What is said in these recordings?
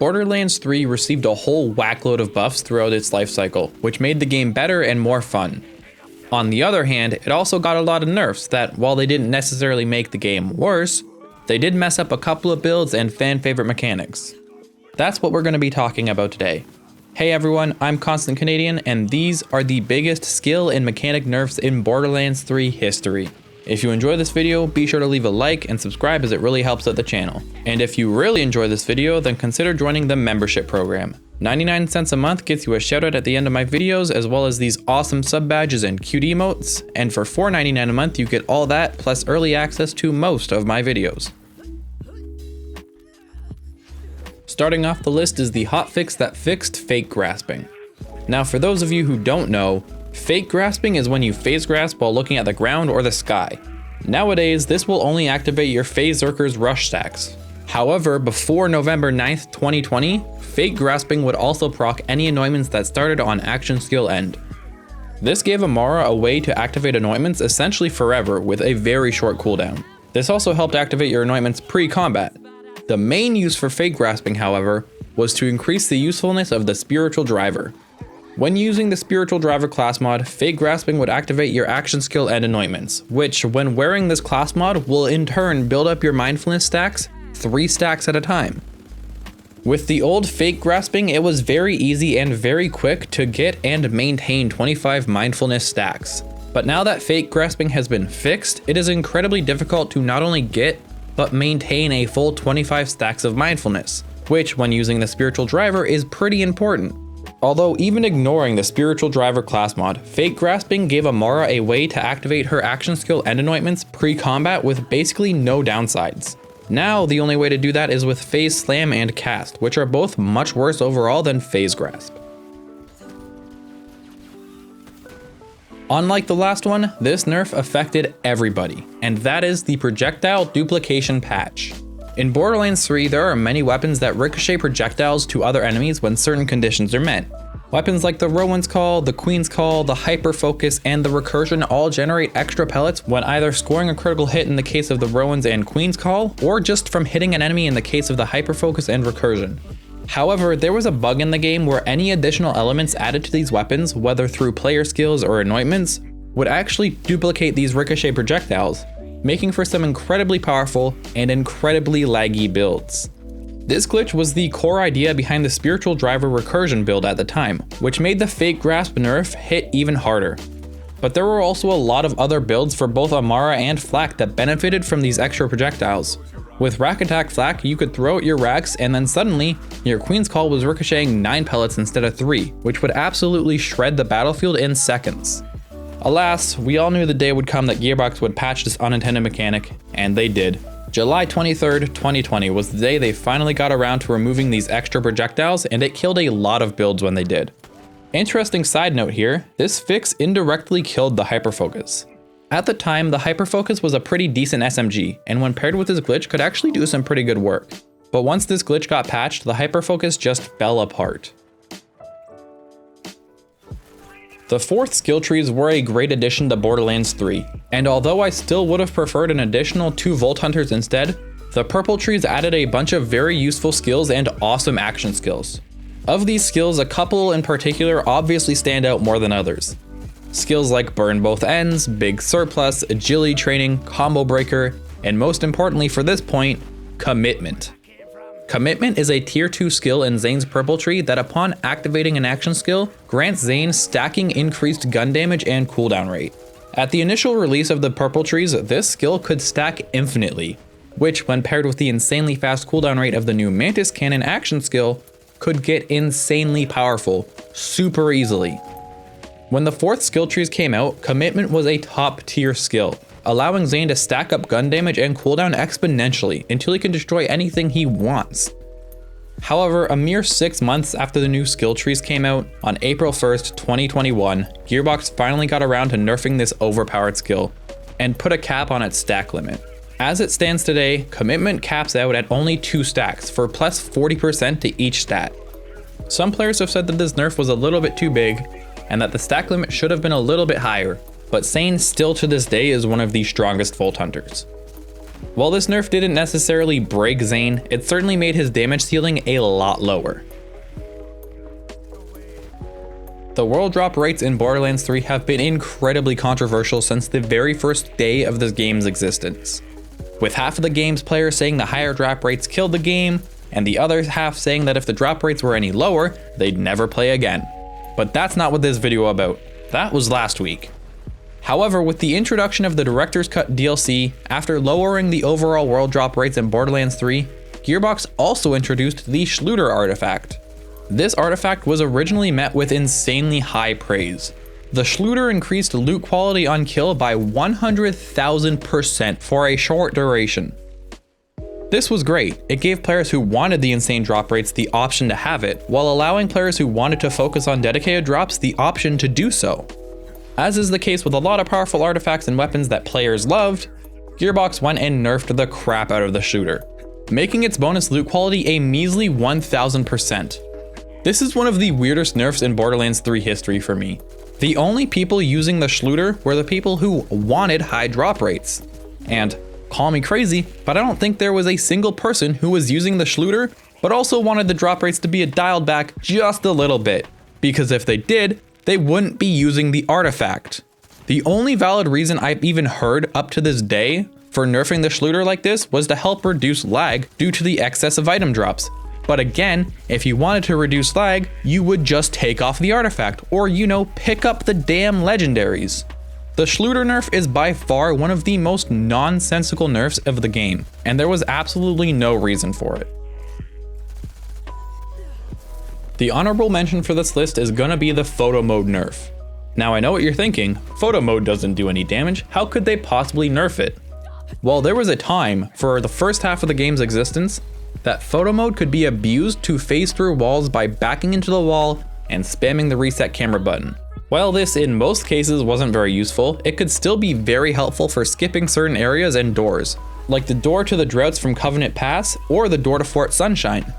Borderlands 3 received a whole whackload of buffs throughout its life cycle, which made the game better and more fun. On the other hand, it also got a lot of nerfs that, while they didn't necessarily make the game worse, they did mess up a couple of builds and fan favorite mechanics. That's what we're going to be talking about today. Hey everyone, I'm Constant Canadian, and these are the biggest skill and mechanic nerfs in Borderlands 3 history. If you enjoy this video, be sure to leave a like and subscribe as it really helps out the channel. And if you really enjoy this video, then consider joining the membership program. 99 cents a month gets you a shoutout at the end of my videos, as well as these awesome sub badges and cute emotes. And for $4.99 a month, you get all that plus early access to most of my videos. Starting off the list is the hotfix that fixed fake grasping. Now for those of you who don't know, fake grasping is when you phase grasp while looking at the ground or the sky. Nowadays, this will only activate your phase Zerker's rush stacks. However, before November 9th, 2020, fake grasping would also proc any anointments that started on action skill end. This gave Amara a way to activate anointments essentially forever with a very short cooldown. This also helped activate your anointments pre-combat. The main use for fake grasping, however, was to increase the usefulness of the spiritual driver. When using the spiritual driver class mod, fake grasping would activate your action skill and anointments, which when wearing this class mod will in turn build up your mindfulness stacks 3 stacks at a time. With the old fake grasping, it was very easy and very quick to get and maintain 25 mindfulness stacks. But now that fake grasping has been fixed, it is incredibly difficult to not only get, but maintain a full 25 stacks of mindfulness, which when using the spiritual driver is pretty important. Although even ignoring the spiritual driver class mod, fake grasping gave Amara a way to activate her action skill and anointments pre-combat with basically no downsides. Now the only way to do that is with phase slam and cast, which are both much worse overall than phase grasp. Unlike the last one, this nerf affected everybody, and that is the projectile duplication patch. In Borderlands 3, there are many weapons that ricochet projectiles to other enemies when certain conditions are met. Weapons like the Rowan's Call, the Queen's Call, the Hyper Focus, and the Recursion all generate extra pellets when either scoring a critical hit in the case of the Rowan's and Queen's Call, or just from hitting an enemy in the case of the Hyper Focus and Recursion. However, there was a bug in the game where any additional elements added to these weapons, whether through player skills or anointments, would actually duplicate these ricochet projectiles, making for some incredibly powerful and incredibly laggy builds. This glitch was the core idea behind the spiritual driver recursion build at the time, which made the fake grasp nerf hit even harder. But there were also a lot of other builds for both Amara and Flak that benefited from these extra projectiles. With Rack Attack Flak, you could throw out your racks and then suddenly, your Queen's Call was ricocheting 9 pellets instead of 3, which would absolutely shred the battlefield in seconds. Alas, we all knew the day would come that Gearbox would patch this unintended mechanic, and they did. July 23rd, 2020 was the day they finally got around to removing these extra projectiles, and it killed a lot of builds when they did. Interesting side note here, this fix indirectly killed the Hyperfocus. At the time, the Hyperfocus was a pretty decent SMG, and when paired with this glitch could actually do some pretty good work. But once this glitch got patched, the Hyperfocus just fell apart. The 4th skill trees were a great addition to Borderlands 3, and although I still would have preferred an additional 2 Volt Hunters instead, the purple trees added a bunch of very useful skills and awesome action skills. Of these skills, a couple in particular obviously stand out more than others. Skills like Burn Both Ends, Big Surplus, Agility Training, Combo Breaker, and most importantly for this point, Commitment. Commitment is a tier 2 skill in Zane's purple tree that upon activating an action skill, grants Zane stacking increased gun damage and cooldown rate. At the initial release of the purple trees, this skill could stack infinitely, which when paired with the insanely fast cooldown rate of the new Mantis Cannon action skill, could get insanely powerful, super easily. When the 4th skill trees came out, Commitment was a top tier skill, allowing Zane to stack up gun damage and cooldown exponentially until he can destroy anything he wants. However, a mere 6 months after the new skill trees came out, on April 1st, 2021, Gearbox finally got around to nerfing this overpowered skill, and put a cap on its stack limit. As it stands today, Commitment caps out at only 2 stacks for plus 40% to each stat. Some players have said that this nerf was a little bit too big, and that the stack limit should have been a little bit higher, but Zane still to this day is one of the strongest Volt Hunters. While this nerf didn't necessarily break Zane, it certainly made his damage ceiling a lot lower. The world drop rates in Borderlands 3 have been incredibly controversial since the very first day of this game's existence, with half of the game's players saying the higher drop rates killed the game, and the other half saying that if the drop rates were any lower, they'd never play again. But that's not what this video about. That was last week. However, with the introduction of the Director's Cut DLC, after lowering the overall world drop rates in Borderlands 3, Gearbox also introduced the Shlooter artifact. This artifact was originally met with insanely high praise. The Shlooter increased loot quality on kill by 100,000% for a short duration. This was great. It gave players who wanted the insane drop rates the option to have it, while allowing players who wanted to focus on dedicated drops the option to do so. As is the case with a lot of powerful artifacts and weapons that players loved, Gearbox went and nerfed the crap out of the Shlooter, making its bonus loot quality a measly 1000%. This is one of the weirdest nerfs in Borderlands 3 history for me. The only people using the Shlooter were the people who wanted high drop rates. And call me crazy, but I don't think there was a single person who was using the Shlooter, but also wanted the drop rates to be dialed back just a little bit, because if they did, they wouldn't be using the artifact. The only valid reason I've even heard up to this day for nerfing the Shlooter like this was to help reduce lag due to the excess of item drops. But again, if you wanted to reduce lag, you would just take off the artifact, or pick up the damn legendaries. The Shlooter nerf is by far one of the most nonsensical nerfs of the game, and there was absolutely no reason for it. The honorable mention for this list is gonna be the photo mode nerf. Now I know what you're thinking, photo mode doesn't do any damage, how could they possibly nerf it? Well, there was a time, for the first half of the game's existence, that photo mode could be abused to phase through walls by backing into the wall and spamming the reset camera button. While this in most cases wasn't very useful, it could still be very helpful for skipping certain areas and doors, like the door to the Droughts from Covenant Pass or the door to Fort Sunshine.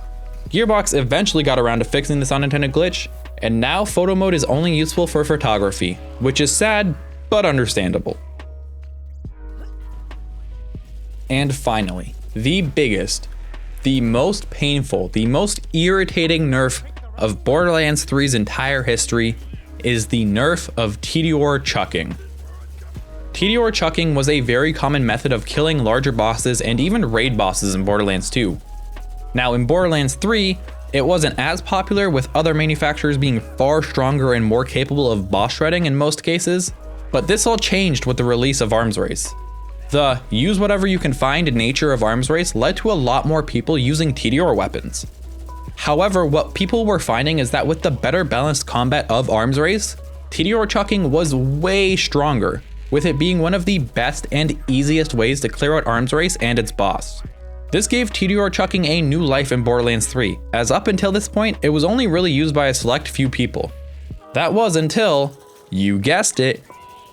Gearbox eventually got around to fixing this unintended glitch, and now photo mode is only useful for photography, which is sad, but understandable. And finally, the biggest, the most painful, the most irritating nerf of Borderlands 3's entire history is the nerf of Tediore chucking. Tediore chucking was a very common method of killing larger bosses and even raid bosses in Borderlands 2. Now in Borderlands 3, it wasn't as popular, with other manufacturers being far stronger and more capable of boss shredding in most cases, but this all changed with the release of Arms Race. The use whatever you can find nature of Arms Race led to a lot more people using Tediore weapons. However, what people were finding is that with the better balanced combat of Arms Race, Tediore chucking was way stronger, with it being one of the best and easiest ways to clear out Arms Race and its boss. This gave Tediore chucking a new life in Borderlands 3, as up until this point, it was only really used by a select few people. That was until, you guessed it,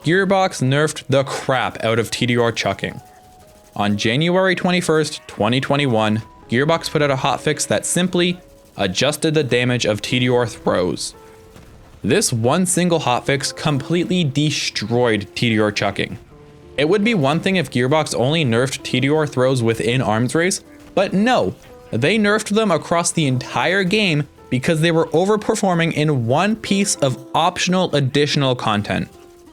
Gearbox nerfed the crap out of Tediore chucking. On January 21st, 2021, Gearbox put out a hotfix that simply adjusted the damage of Tediore throws. This one single hotfix completely destroyed Tediore chucking. It would be one thing if Gearbox only nerfed Tediore throws within Arms Race, but no, they nerfed them across the entire game because they were overperforming in one piece of optional additional content.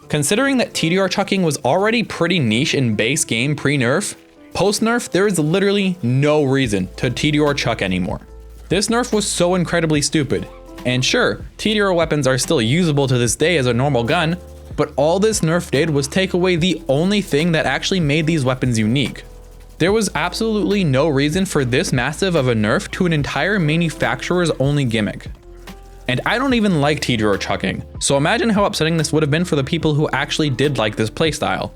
Considering that Tediore chucking was already pretty niche in base game pre-nerf, post-nerf there is literally no reason to Tediore chuck anymore. This nerf was so incredibly stupid, and sure, Tediore weapons are still usable to this day as a normal gun, but all this nerf did was take away the only thing that actually made these weapons unique. There was absolutely no reason for this massive of a nerf to an entire manufacturer's only gimmick. And I don't even like Tediore chucking, so imagine how upsetting this would have been for the people who actually did like this playstyle.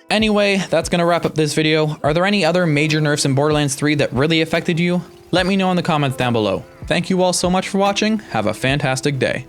Anyway, that's gonna wrap up this video. Are there any other major nerfs in Borderlands 3 that really affected you? Let me know in the comments down below. Thank you all so much for watching, have a fantastic day.